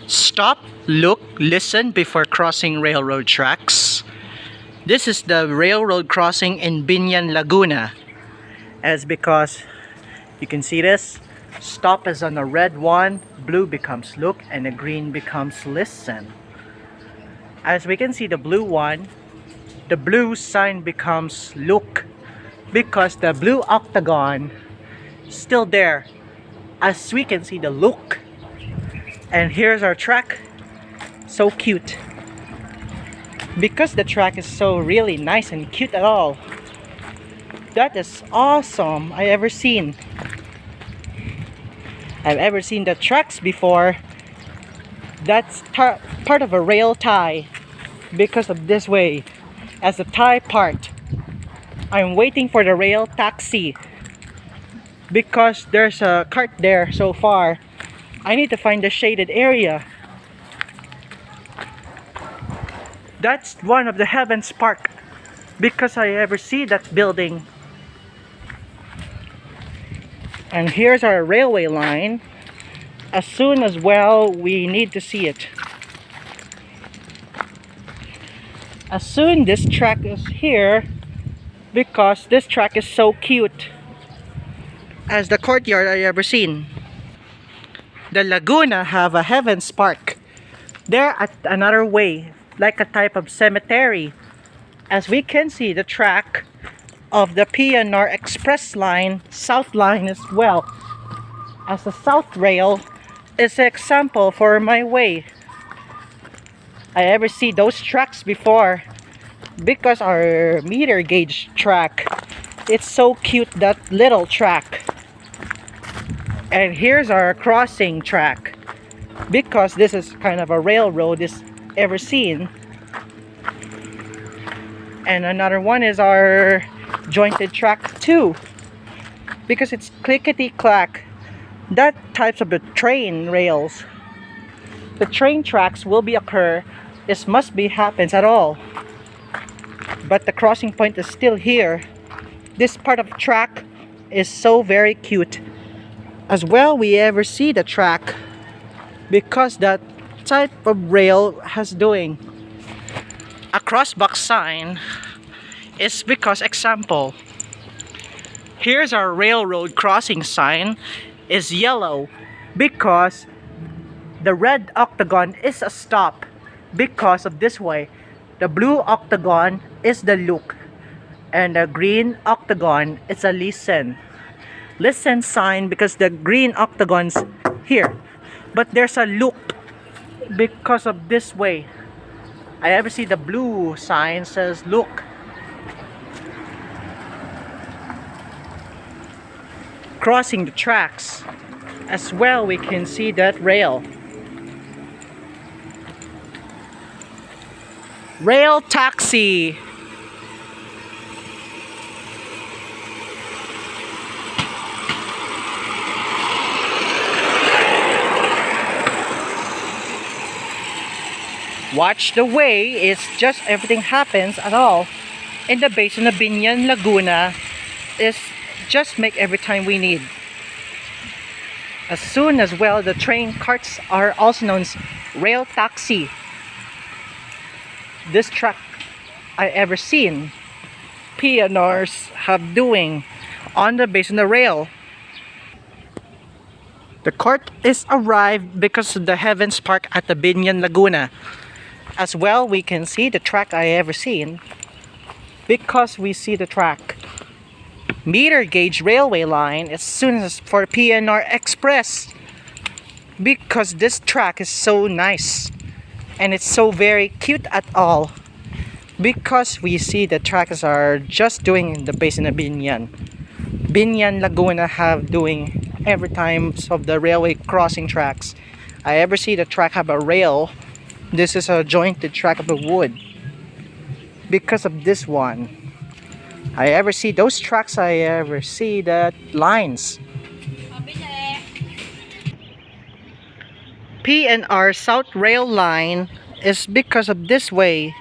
Stop, look, listen before crossing railroad tracks. This is the railroad crossing in Binyan, Laguna. As because you can see this, stop is on the red one, blue becomes look, and the green becomes listen. As we can see the blue one, the blue sign becomes look because the blue octagon is still there. As we can see the look. And here's our track. So cute. Because the track is so really nice and cute at all. That is awesome I ever seen. I've ever seen the tracks before. That's part of a rail tie. Because of this way. As the tie part. I'm waiting for the rail taxi. Because there's a cart there so far. I need to find the shaded area. That's one of the Heavens Park. Because I ever see that building. And here's our railway line. As soon as well we need to see it. As soon this track is here. Because this track is so cute. As the courtyard I ever seen. The Laguna have a Heavens Park. There at another way, like a type of cemetery. As we can see the track of the PNR Express line, South line as well. As the South Rail is an example for my way. I ever see those tracks before. Because our meter gauge track, it's so cute, that little track. And here's our crossing track. Because this is kind of a railroad is ever seen. And another one is our jointed track too. Because it's clickety-clack. That types of the train rails. The train tracks will be occur. This must be happens at all. But the crossing point is still here. This part of the track is so very cute. As well we ever see the track. Because that type of rail has doing. A crossbox sign is because example. Here's our railroad crossing sign is yellow. Because the red octagon is a stop. Because of this way. The blue octagon is the look. And the green octagon is a listen. Listen sign because the green octagon's here. But there's a look because of this way. I ever see the blue sign says look. Crossing the tracks. As well we can see that rail. Rail taxi. Watch the way, it's just everything happens at all. In the basin of Binyan, Laguna is just make every time we need. As soon as well the train carts are also known as rail taxi. This track I ever seen PNRs have doing on the base of the rail. The cart is arrived because of the Heavens Park at the Binyan, Laguna. As well we can see the track I ever seen because we see the track. Meter gauge railway line as soon as for PNR Express because this track is so nice. And it's so very cute at all. Because we see the tracks are just doing the basin of Binyan. Binyan Laguna have doing every time of the railway crossing tracks. I ever see the track have a rail. This is a jointed track of the wood. Because of this one. I ever see those tracks, I ever see that lines. PNR South Rail Line is because of this way.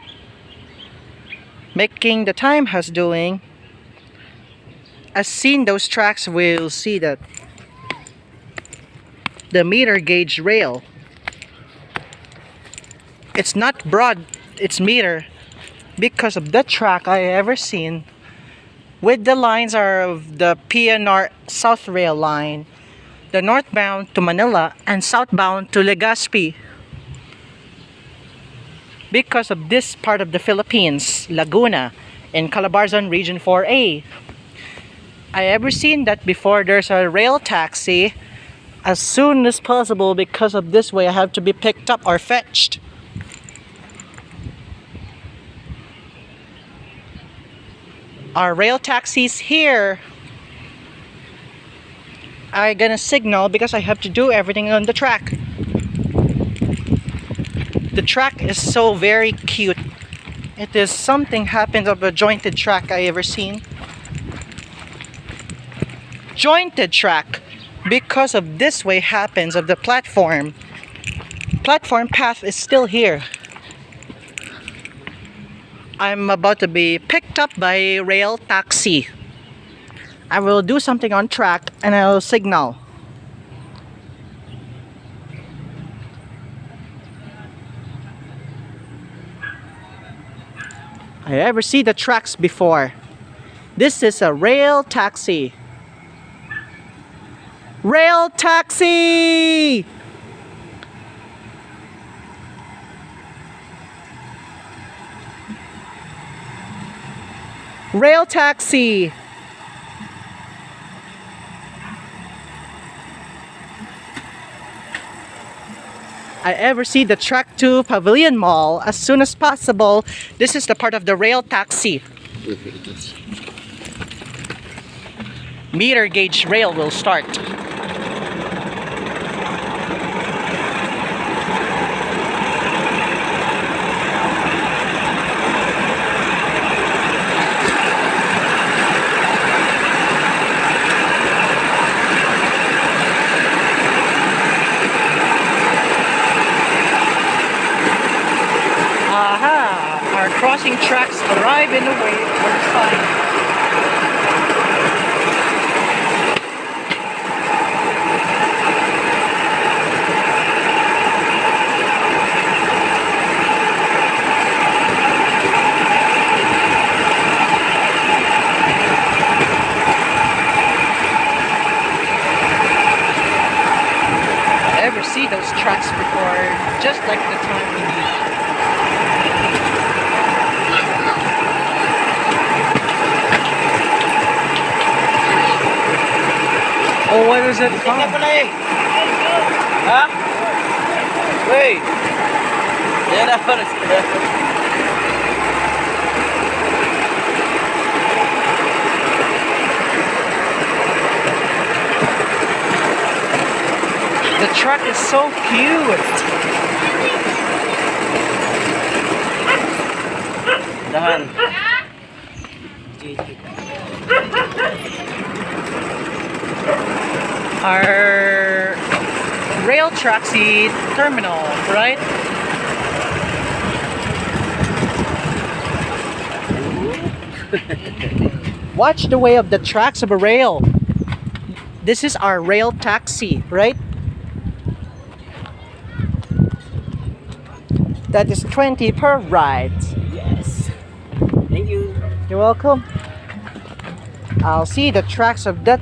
Making the time has doing. As seen those tracks, we'll see that the meter gauge rail. It's not broad, it's meter. Because of the track I ever seen, with the lines are of the PNR South Rail line, the northbound to Manila and southbound to Legazpi. Because of this part of the Philippines, Laguna, in Calabarzon Region 4A. I ever seen that before there's a rail taxi as soon as possible. Because of this way I have to be picked up or fetched. Our rail taxis here are gonna signal because I have to do everything on the track. The track is so very cute. It is something happens of a jointed track I ever seen. Jointed track because of this way happens of the platform. Platform path is still here. I'm about to be picked up by a rail taxi. I will do something on track and I will signal. I ever see the tracks before. This is a rail taxi. Rail taxi! Rail taxi! I ever see the track to Pavilion Mall as soon as possible. This is the part of the rail taxi. Meter gauge rail will start. Aha! Our crossing tracks arrive in the way for the sign. Ever see those tracks before, just like the time we need. Oh, what is it called? Huh? Wait. Yeah, that one is correct. The truck is so cute. Dahan. Our rail taxi terminal, right? Watch the way of the tracks of a rail. This is our rail taxi, right? That is 20 per ride. Yes. Thank you. You're welcome. I'll see the tracks of that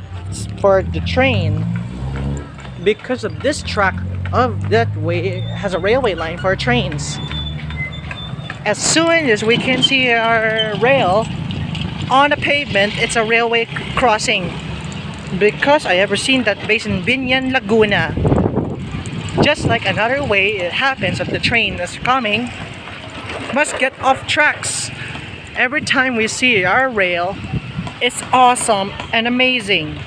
for the train. Because of this track of that way has a railway line for trains. As soon as we can see our rail on the pavement, it's a railway crossing. Because I ever seen that based in Binyan, Laguna. Just like another way it happens if the train is coming, must get off tracks. Every time we see our rail, it's awesome and amazing.